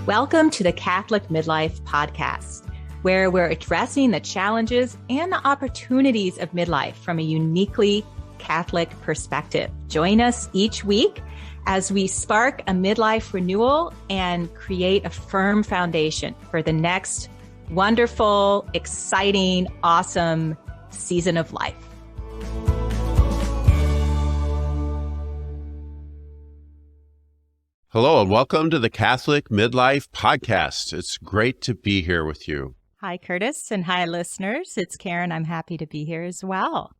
Welcome to the Catholic Midlife Podcast, where we're addressing the challenges and the opportunities of midlife from a uniquely Catholic perspective. Join us each week as we spark a midlife renewal and create a firm foundation for the next wonderful, exciting, awesome season of life. Hello and welcome to the Catholic Midlife Podcast. It's great to be here with you. Hi, Curtis, and hi, listeners. It's Karen. I'm happy to be here as well.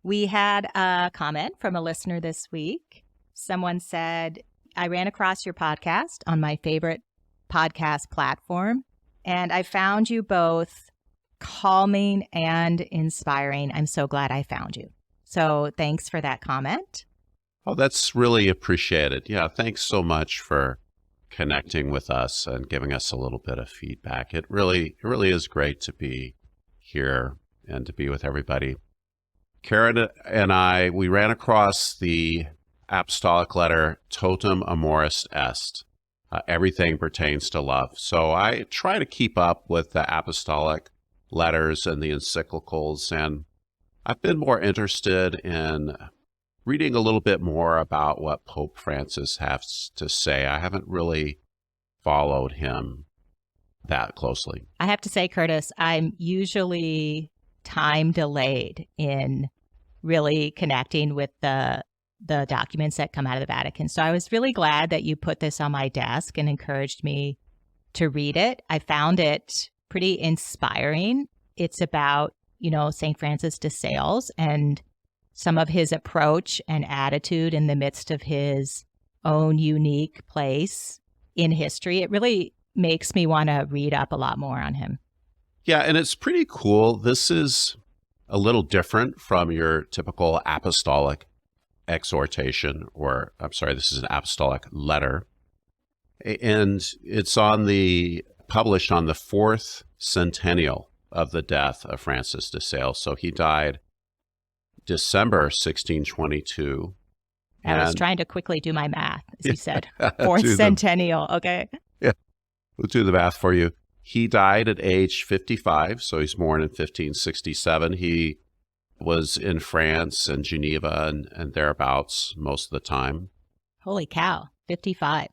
We had a comment from a listener this week. Someone said, I ran across your podcast on my favorite podcast platform, and I found you both calming and inspiring. I'm so glad I found you. So thanks for that comment. Oh, that's really appreciated. Yeah, thanks so much for connecting with us and giving us a little bit of feedback. It really is great to be here and to be with everybody. Karen and I, we ran across the apostolic letter Totum Amoris Est. Everything pertains to love. So I try to keep up with the apostolic letters and the encyclicals, and I've been more interested in reading a little bit more about what Pope Francis has to say. I haven't really followed him that closely. I have to say, Curtis, I'm usually time delayed in really connecting with the documents that come out of the Vatican. So I was really glad that you put this on my desk and encouraged me to read it. I found it pretty inspiring. It's about, St. Francis de Sales and some of his approach and attitude in the midst of his own unique place in history. It really makes me want to read up a lot more on him. Yeah, and it's pretty cool. This is a little different from your typical apostolic exhortation, this is an apostolic letter. And it's published on the 4th centennial of the death of Francis de Sales. So he died December 1622. I was trying to quickly do my math, as you said. 4th centennial, okay. Yeah, we'll do the math for you. He died at age 55, so he's born in 1567. He was in France and Geneva and thereabouts most of the time. Holy cow, 55.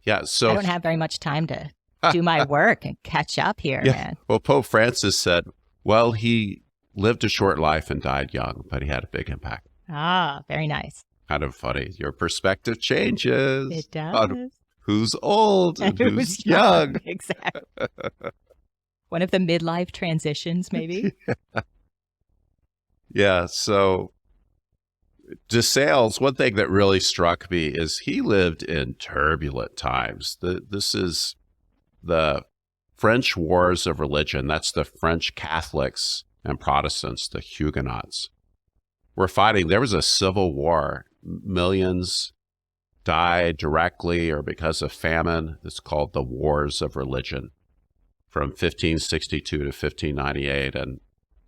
Yeah, so I don't have very much time to do my work and catch up here, man. Well, Pope Francis said, well, he lived a short life and died young, but he had a big impact. Ah, very nice. Kind of funny. Your perspective changes. It does. On who's old and who's young. Exactly. One of the midlife transitions, maybe. Yeah, so de Sales, one thing that really struck me is he lived in turbulent times. This is the French Wars of Religion. That's the French Catholics and Protestants, the Huguenots, were fighting. There was a civil war. Millions died directly or because of famine. It's called the Wars of Religion from 1562 to 1598. And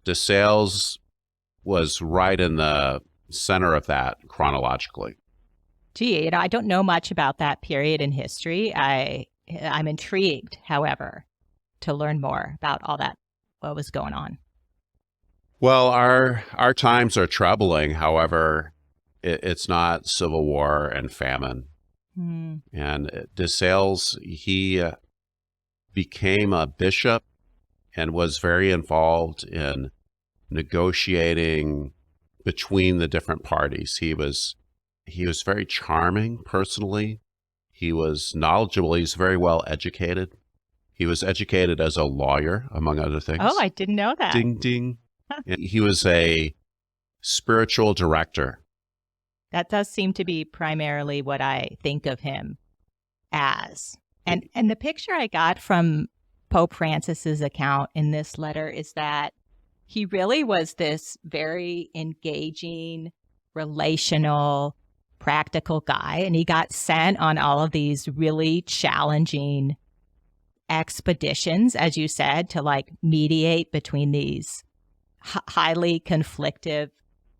de Sales was right in the center of that chronologically. Gee, I don't know much about that period in history. I'm intrigued, however, to learn more about all that, what was going on. Well, our times are troubling. However, it's not civil war and famine. And de Sales, he became a bishop and was very involved in negotiating between the different parties. He was very charming personally. He was knowledgeable. He's very well educated. He was educated as a lawyer, among other things. Oh, I didn't know that. Ding, ding. He was a spiritual director. That does seem to be primarily what I think of him as. And the picture I got from Pope Francis's account in this letter is that he really was this very engaging, relational, practical guy. And he got sent on all of these really challenging expeditions, as you said, to mediate between these highly conflictive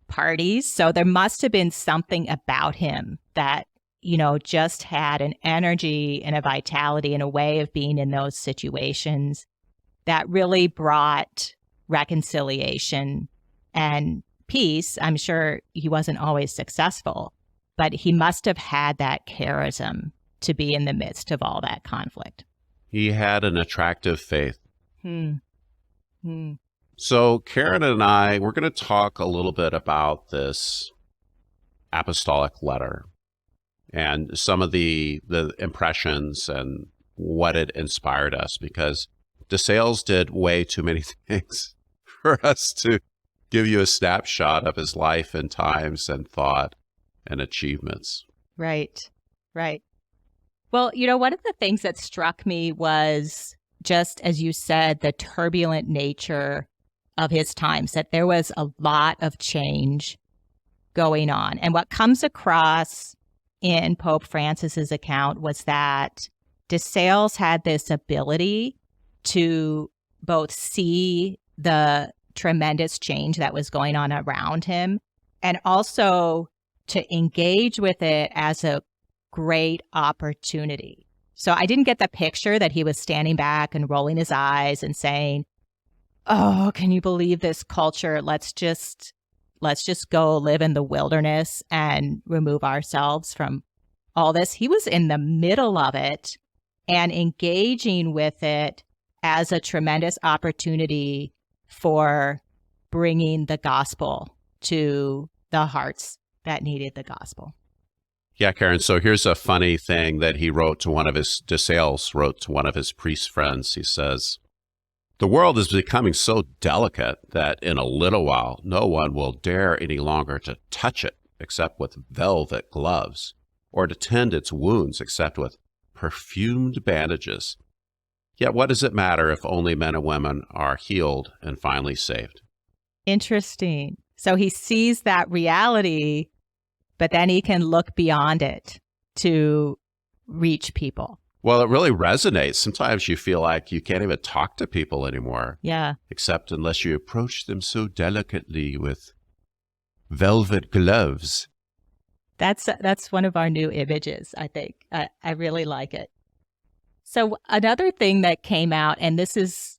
parties. So there must have been something about him that, just had an energy and a vitality and a way of being in those situations that really brought reconciliation and peace. I'm sure he wasn't always successful, but he must have had that charism to be in the midst of all that conflict. He had an attractive faith. Hmm. Hmm. So Karen and I, we're going to talk a little bit about this apostolic letter and some of the impressions and what it inspired us, because DeSales did way too many things for us to give you a snapshot of his life and times and thought and achievements. Right. Well, one of the things that struck me was, just as you said, the turbulent nature of his times, that there was a lot of change going on. And what comes across in Pope Francis's account was that DeSales had this ability to both see the tremendous change that was going on around him and also to engage with it as a great opportunity. So I didn't get the picture that he was standing back and rolling his eyes and saying, "Oh, can you believe this culture? Let's just go live in the wilderness and remove ourselves from all this." He was in the middle of it and engaging with it as a tremendous opportunity for bringing the gospel to the hearts that needed the gospel. Yeah, Karen. So here's a funny thing that he wrote to DeSales wrote to one of his priest friends. He says, "The world is becoming so delicate that in a little while, no one will dare any longer to touch it except with velvet gloves, or to tend its wounds except with perfumed bandages. Yet what does it matter if only men and women are healed and finally saved?" Interesting. So he sees that reality, but then he can look beyond it to reach people. Well, it really resonates. Sometimes you feel like you can't even talk to people anymore. Yeah. Except unless you approach them so delicately with velvet gloves. That's one of our new images, I think. I really like it. So another thing that came out, and this is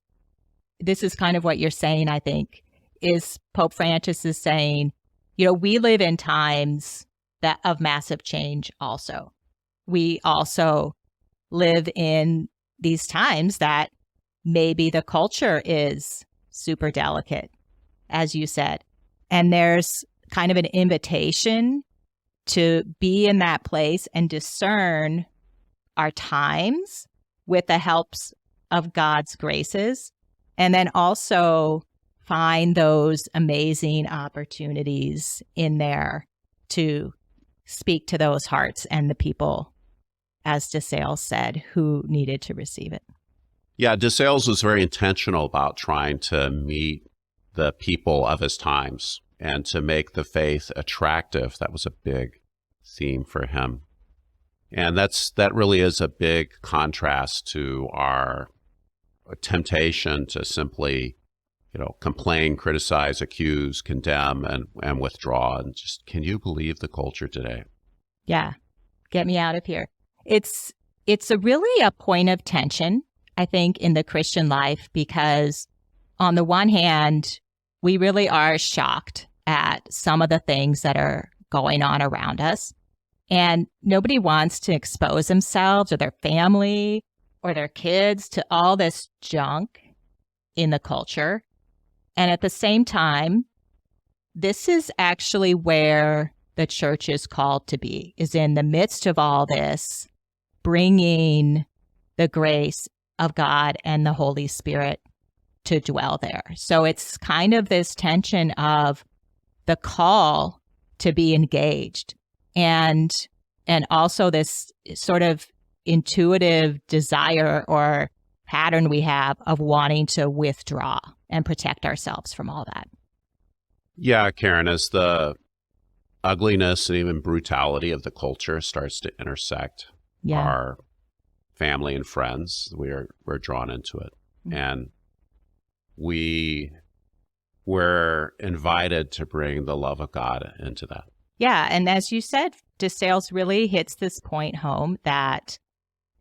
kind of what you're saying, I think, is Pope Francis is saying, we live in times of massive change also. We also live in these times that maybe the culture is super delicate, as you said. And there's kind of an invitation to be in that place and discern our times with the helps of God's graces, and then also find those amazing opportunities in there to speak to those hearts and the people, as DeSales said, who needed to receive it. Yeah, DeSales was very intentional about trying to meet the people of his times and to make the faith attractive. That was a big theme for him. And that really is a big contrast to our temptation to simply, complain, criticize, accuse, condemn, and withdraw. And just, can you believe the culture today? Yeah. Get me out of here. It's really a point of tension, I think, in the Christian life, because on the one hand, we really are shocked at some of the things that are going on around us. And nobody wants to expose themselves or their family or their kids to all this junk in the culture. And at the same time, this is actually where the church is called to be, is in the midst of all this, bringing the grace of God and the Holy Spirit to dwell there. So it's kind of this tension of the call to be engaged and also this sort of intuitive desire or pattern we have of wanting to withdraw and protect ourselves from all that. Yeah, Karen, as the ugliness and even brutality of the culture starts to intersect our family and friends, we're drawn into it. Mm-hmm. And we're invited to bring the love of God into that. Yeah. And as you said, DeSales really hits this point home that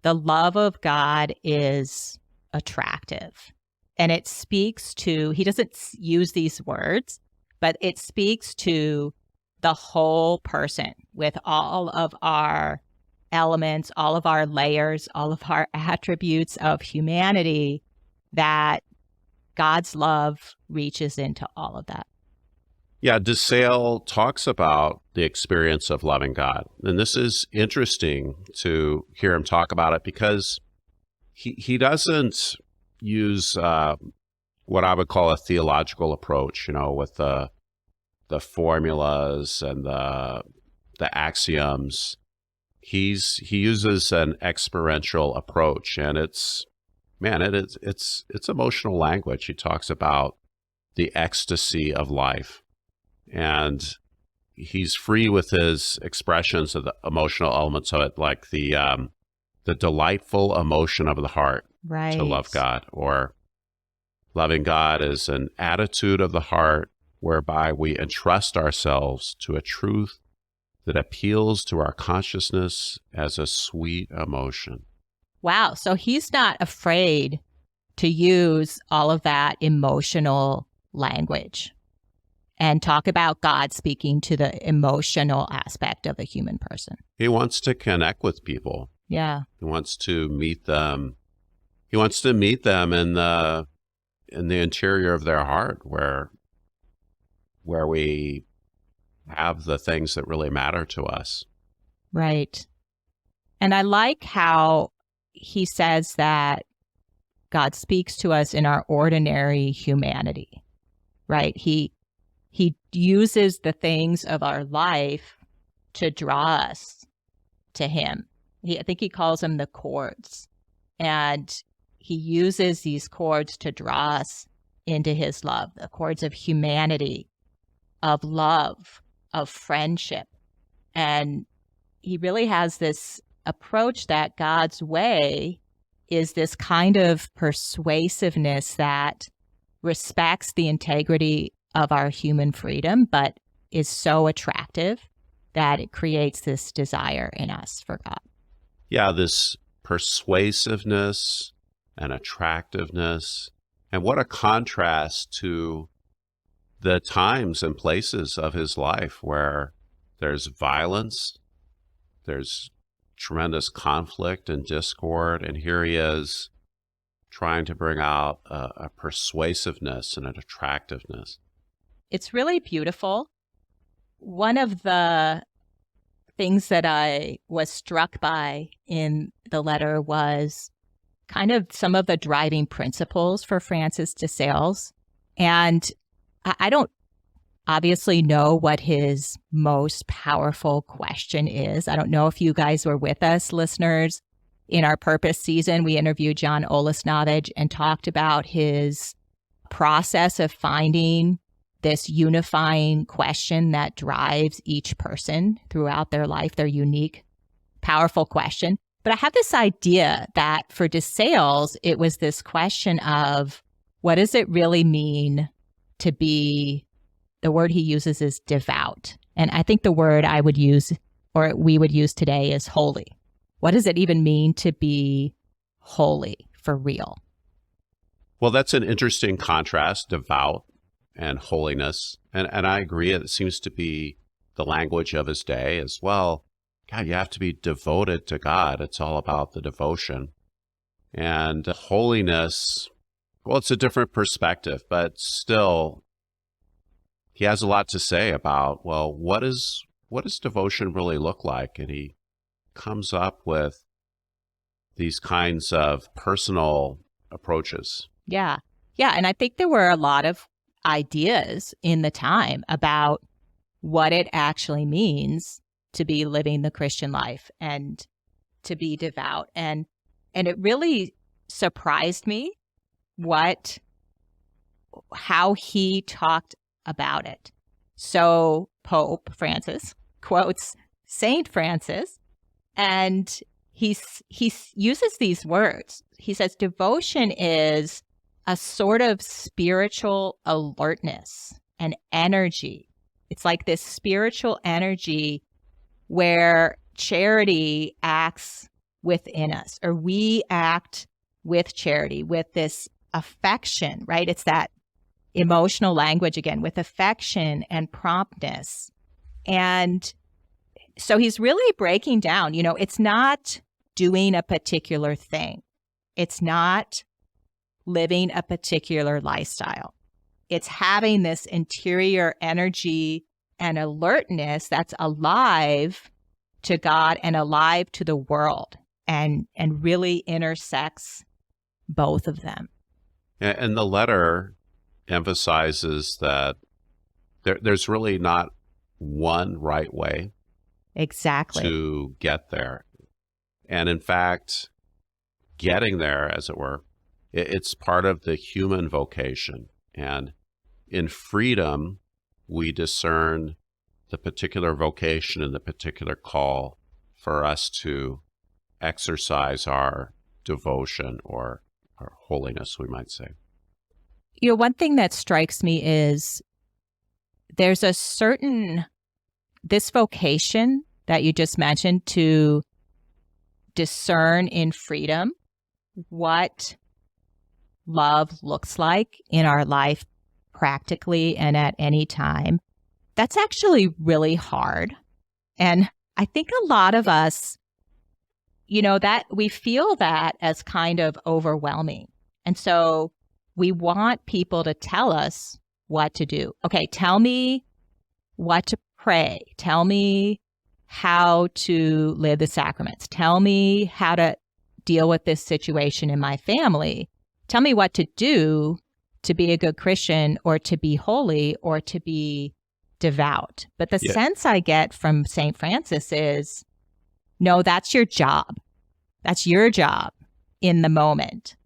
the love of God is attractive. And it speaks to, he doesn't use these words, but it speaks to the whole person with all of our elements, all of our layers, all of our attributes of humanity, that God's love reaches into all of that. Yeah, DeSale talks about the experience of loving God. And this is interesting to hear him talk about it because he doesn't use what I would call a theological approach, with the formulas and the axioms. He uses an experiential approach, and it's emotional language. He talks about the ecstasy of life, and he's free with his expressions of the emotional elements of it, like the delightful emotion of the heart Right. to love God, or loving God is an attitude of the heart whereby we entrust ourselves to a truth that appeals to our consciousness as a sweet emotion. Wow. So he's not afraid to use all of that emotional language and talk about God speaking to the emotional aspect of the human person. He wants to connect with people. Yeah. He wants to meet them. He wants to meet them in the interior of their heart, where we have the things that really matter to us. Right. And I like how he says that God speaks to us in our ordinary humanity, right? He uses the things of our life to draw us to him. I think he calls them the chords. And he uses these chords to draw us into his love, the chords of humanity, of love, of friendship. And he really has this approach that God's way is this kind of persuasiveness that respects the integrity of our human freedom, but is so attractive that it creates this desire in us for God. Yeah, this persuasiveness and attractiveness. And what a contrast to the times and places of his life where there's violence, there's tremendous conflict and discord, and here he is trying to bring out a persuasiveness and an attractiveness. It's really beautiful. One of the things that I was struck by in the letter was kind of some of the driving principles for Francis de Sales. And I don't obviously know what his most powerful question is. I don't know if you guys were with us, listeners. In our Purpose season, we interviewed John Olesnavage and talked about his process of finding this unifying question that drives each person throughout their life, their unique, powerful question. But I have this idea that for DeSales, it was this question of what does it really mean to be, the word he uses is devout. And I think the word I would use, or we would use today, is holy. What does it even mean to be holy for real? Well, that's an interesting contrast, devout and holiness. And I agree, it seems to be the language of his day as well. God, you have to be devoted to God. It's all about the devotion. And holiness, well, it's a different perspective, but still, he has a lot to say about, well, what does devotion really look like? And he comes up with these kinds of personal approaches. Yeah. Yeah. And I think there were a lot of ideas in the time about what it actually means to be living the Christian life and to be devout. And it really surprised me how he talked about it. So Pope Francis quotes Saint Francis, and he uses these words. He says, devotion is a sort of spiritual alertness and energy It's like this spiritual energy where charity acts within us, or we act with charity, with this affection, right? It's that emotional language again, with affection and promptness. And so he's really breaking down, it's not doing a particular thing. It's not living a particular lifestyle. It's having this interior energy and alertness that's alive to God and alive to the world, and really intersects both of them. And the letter emphasizes that there's really not one right way Exactly. to get there. And in fact, getting there, as it were, it's part of the human vocation. And in freedom, we discern the particular vocation and the particular call for us to exercise our devotion or our holiness, we might say. One thing that strikes me is there's a certain, this vocation that you just mentioned to discern in freedom what love looks like in our life practically and at any time. That's actually really hard. And I think a lot of us, that we feel that as kind of overwhelming. And so we want people to tell us what to do. Okay, tell me what to pray. Tell me how to live the sacraments. Tell me how to deal with this situation in my family. Tell me what to do to be a good Christian, or to be holy, or to be devout. But the sense I get from St. Francis is, no, that's your job. That's your job in the moment,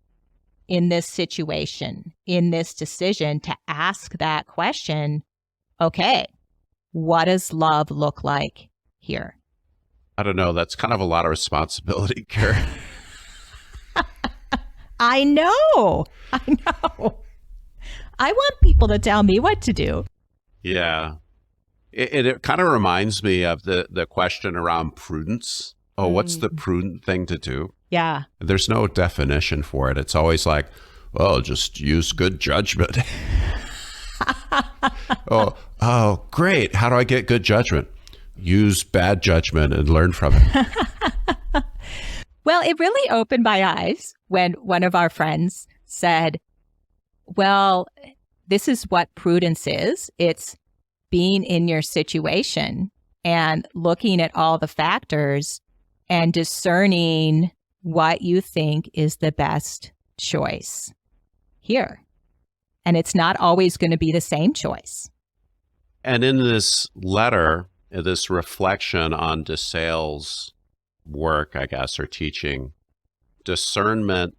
in this situation, in this decision, to ask that question, okay, what does love look like here? I don't know. That's kind of a lot of responsibility, Karen. I know. I want people to tell me what to do. Yeah. It kind of reminds me of the question around prudence. Oh, what's the prudent thing to do? Yeah. There's no definition for it. It's always like, well, just use good judgment. Oh, great. How do I get good judgment? Use bad judgment and learn from it. Well, it really opened my eyes when one of our friends said, well, this is what prudence is. It's being in your situation and looking at all the factors and discerning what you think is the best choice here. And it's not always going to be the same choice. And in this letter, this reflection on de Sales' work, I guess, or teaching, discernment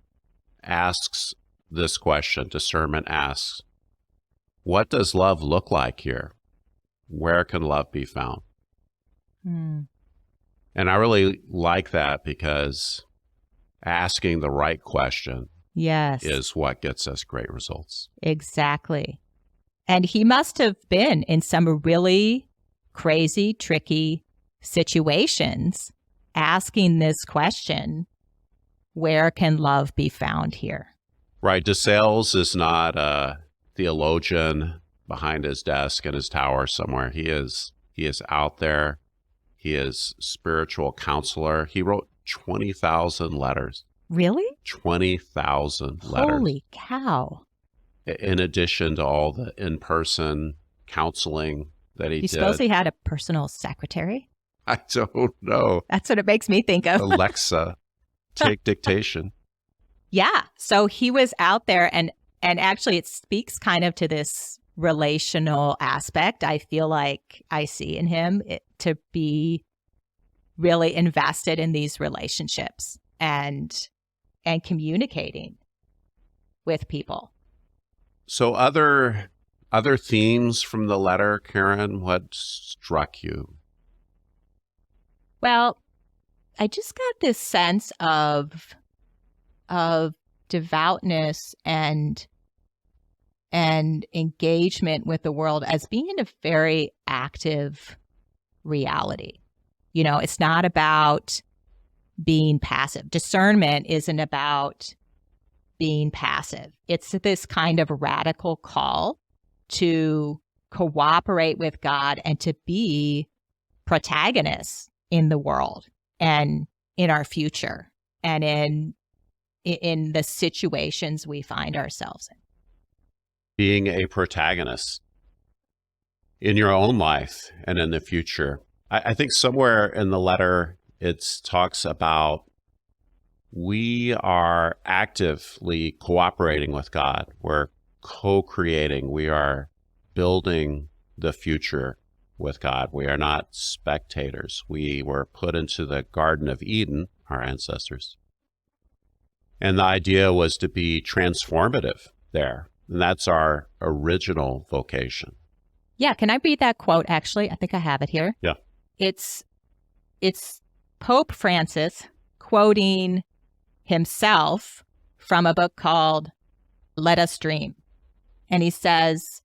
asks this question. Discernment asks, what does love look like here? Where can love be found? And I really like that, because asking the right question is what gets us great results. Exactly. And he must have been in some really crazy, tricky situations asking this question, where can love be found here? Right. De Sales is not a theologian behind his desk in his tower somewhere. He is out there. He is spiritual counselor. He wrote 20,000 letters. Really? 20,000 letters. Holy cow. In addition to all the in-person counseling that he did. You suppose he had a personal secretary? I don't know. That's what it makes me think of. Alexa, take dictation. Yeah. So he was out there, and actually it speaks kind of to this relational aspect I feel like I see in him, to be really invested in these relationships and communicating with people. So other themes from the letter, Karen, what struck you? Well, I just got this sense of devoutness and and engagement with the world as being a very active reality. It's not about being passive. Discernment isn't about being passive. It's this kind of radical call to cooperate with God and to be protagonists in the world and in our future and in the situations we find ourselves in. Being a protagonist in your own life and in the future. I think somewhere in the letter it talks about we are actively cooperating with God. We're co-creating. We are building the future with God. We are not spectators. We were put into the Garden of Eden, our ancestors. And the idea was to be transformative there. And that's our original vocation. Yeah, can I read that quote, actually? I think I have it here. Yeah. It's Pope Francis quoting himself from a book called Let Us Dream. And he says,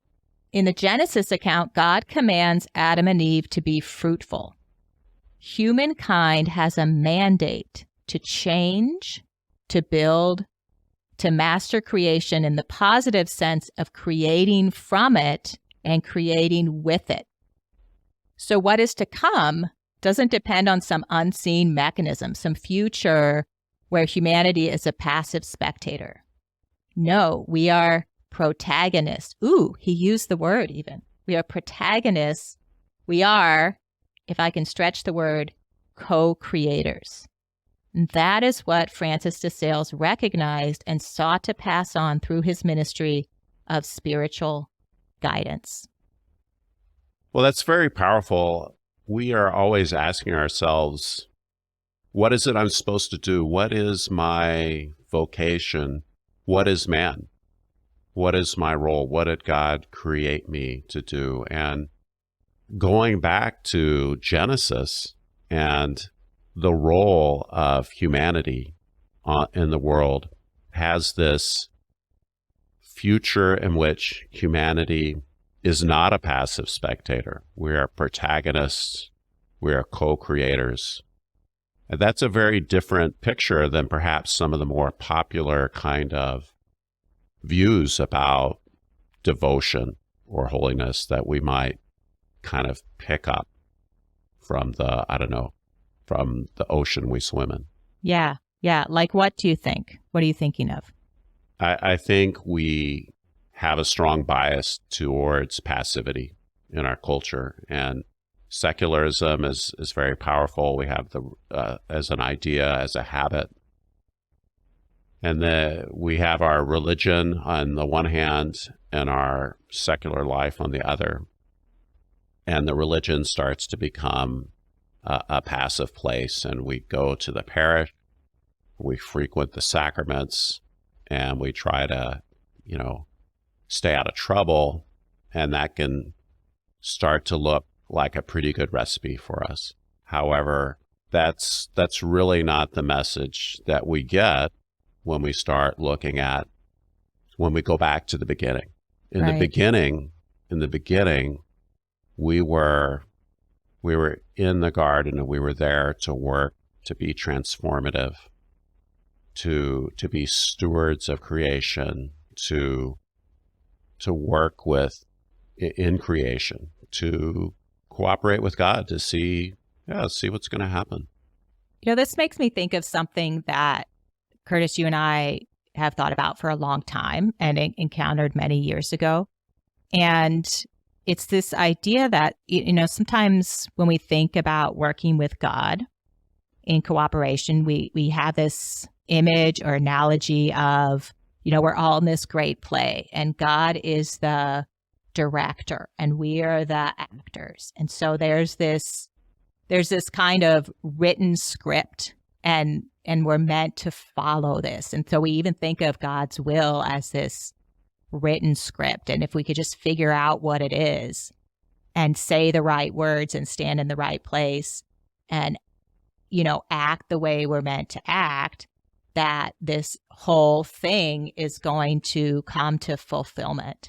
in the Genesis account, God commands Adam and Eve to be fruitful. Humankind has a mandate to change, to build, to master creation in the positive sense of creating from it and creating with it. So what is to come doesn't depend on some unseen mechanism, some future where humanity is a passive spectator. No, we are protagonists. Ooh, he used the word even. We are protagonists. We are, if I can stretch the word, co-creators. And that is what Francis de Sales recognized and sought to pass on through his ministry of spiritual guidance. Well, that's very powerful. We are always asking ourselves, what is it I'm supposed to do? What is my vocation? What is man? What is my role? What did God create me to do? And going back to Genesis and the role of humanity in the world has this future in which humanity is not a passive spectator. We are protagonists. We are co-creators. And that's a very different picture than perhaps some of the more popular kind of views about devotion or holiness that we might kind of pick up from from the ocean we swim in. Yeah. Like, what do you think? What are you thinking of? I think we have a strong bias towards passivity in our culture, and secularism is very powerful. We have as an idea, as a habit. And we have our religion on the one hand and our secular life on the other. And the religion starts to become a passive place, and we go to the parish, we frequent the sacraments, and we try to, stay out of trouble, and that can start to look like a pretty good recipe for us. However, that's really not the message that we get when we start looking at, when we go back to the beginning. In the beginning, we were in the garden, and we were there to work, to be transformative, to be stewards of creation, to work in creation, to cooperate with God, to see what's going to happen. This makes me think of something that, Curtis, you and I have thought about for a long time and encountered many years ago. And it's this idea that, sometimes when we think about working with God in cooperation, we have this image or analogy of, we're all in this great play, and God is the director and we are the actors. And so there's this kind of written script, and we're meant to follow this. And so we even think of God's will as this written script. And if we could just figure out what it is and say the right words and stand in the right place and, act the way we're meant to act, that this whole thing is going to come to fulfillment.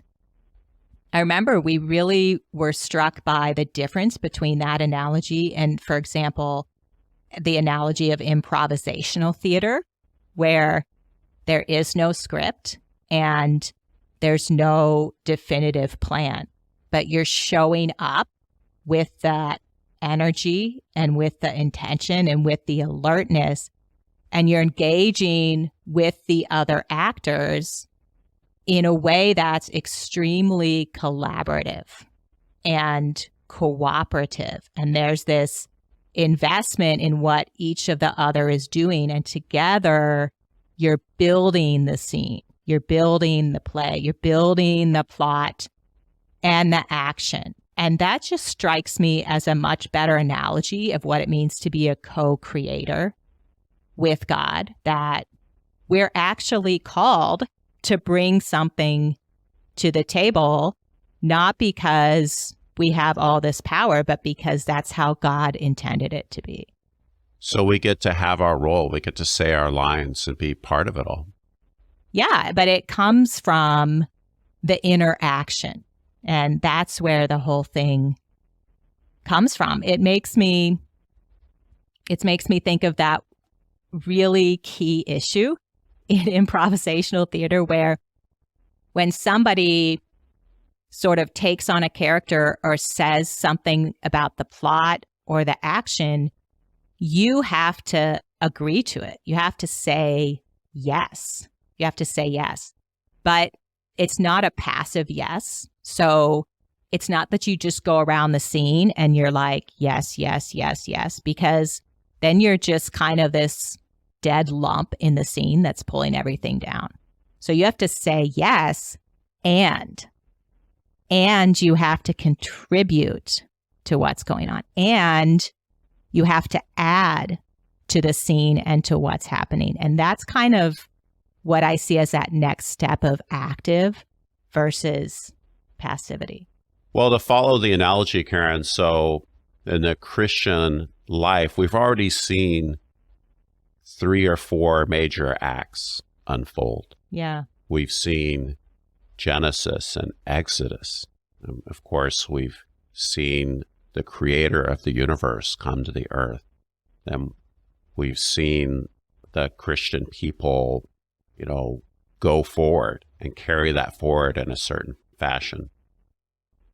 I remember we really were struck by the difference between that analogy and, for example, the analogy of improvisational theater, where there is no script and there's no definitive plan, but you're showing up with that energy and with the intention and with the alertness, and you're engaging with the other actors in a way that's extremely collaborative and cooperative. And there's this investment in what each of the other is doing. And together, you're building the scene, you're building the play, you're building the plot and the action. And that just strikes me as a much better analogy of what it means to be a co-creator with God, that we're actually called to bring something to the table, not because we have all this power, but because that's how God intended it to be. So we get to have our role. We get to say our lines and be part of it all. Yeah, but it comes from the interaction. And that's where the whole thing comes from. It makes me think of that really key issue in improvisational theater, where when somebody sort of takes on a character or says something about the plot or the action, you have to agree to it. You have to say yes. You have to say yes. But it's not a passive yes. So it's not that you just go around the scene and you're like, yes, yes, yes, yes, because then you're just kind of this dead lump in the scene that's pulling everything down. So you have to say yes, and you have to contribute to what's going on, and you have to add to the scene and to what's happening. And that's kind of what I see as that next step of active versus passivity. Well, to follow the analogy, Karen, so in the Christian life, we've already seen 3 or 4 major acts unfold. Yeah. We've seen Genesis and Exodus. And of course, we've seen the creator of the universe come to the earth. And we've seen the Christian people, go forward and carry that forward in a certain fashion.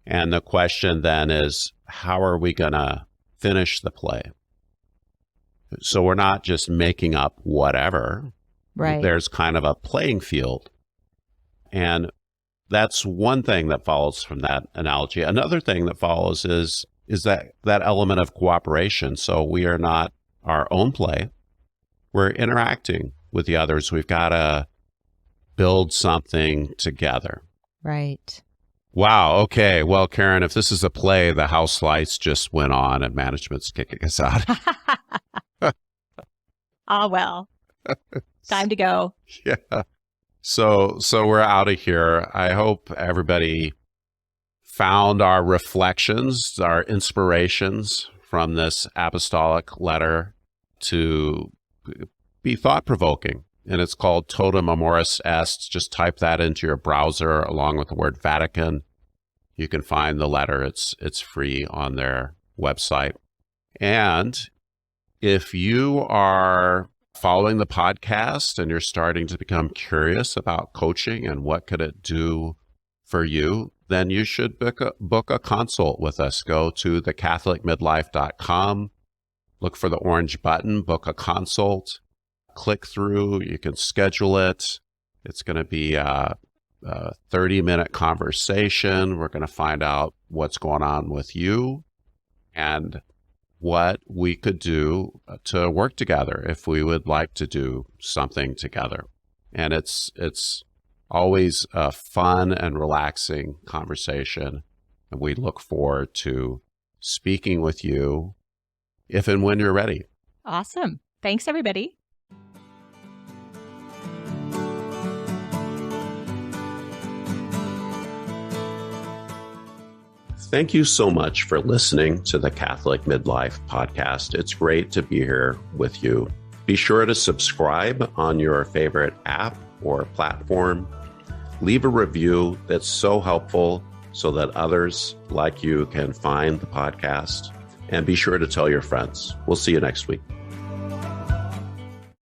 And the question then is, how are we going to finish the play? So we're not just making up whatever. Right. There's kind of a playing field. And that's one thing that follows from that analogy. Another thing that follows is that element of cooperation. So we are not our own play. We're interacting with the others. We've got to build something together. Right. Wow. Okay. Well, Karen, if this is a play, the house lights just went on and management's kicking us out. Well. Time to go. Yeah. So we're out of here. I hope everybody found our reflections, our inspirations from this apostolic letter to be thought-provoking. And it's called Totum Amoris Est. Just type that into your browser along with the word Vatican. You can find the letter. It's free on their website. And if you are following the podcast and you're starting to become curious about coaching and what could it do for you, then you should book a consult with us. Go to thecatholicmidlife.com, look for the orange button, book a consult, click through, you can schedule it. It's going to be a 30-minute conversation. We're going to find out what's going on with you and what we could do to work together if we would like to do something together. And it's always a fun and relaxing conversation. And we look forward to speaking with you if and when you're ready. Awesome. Thanks, everybody. Thank you so much for listening to the Catholic Midlife podcast. It's great to be here with you. Be sure to subscribe on your favorite app or platform. Leave a review. That's so helpful so that others like you can find the podcast. And be sure to tell your friends. We'll see you next week.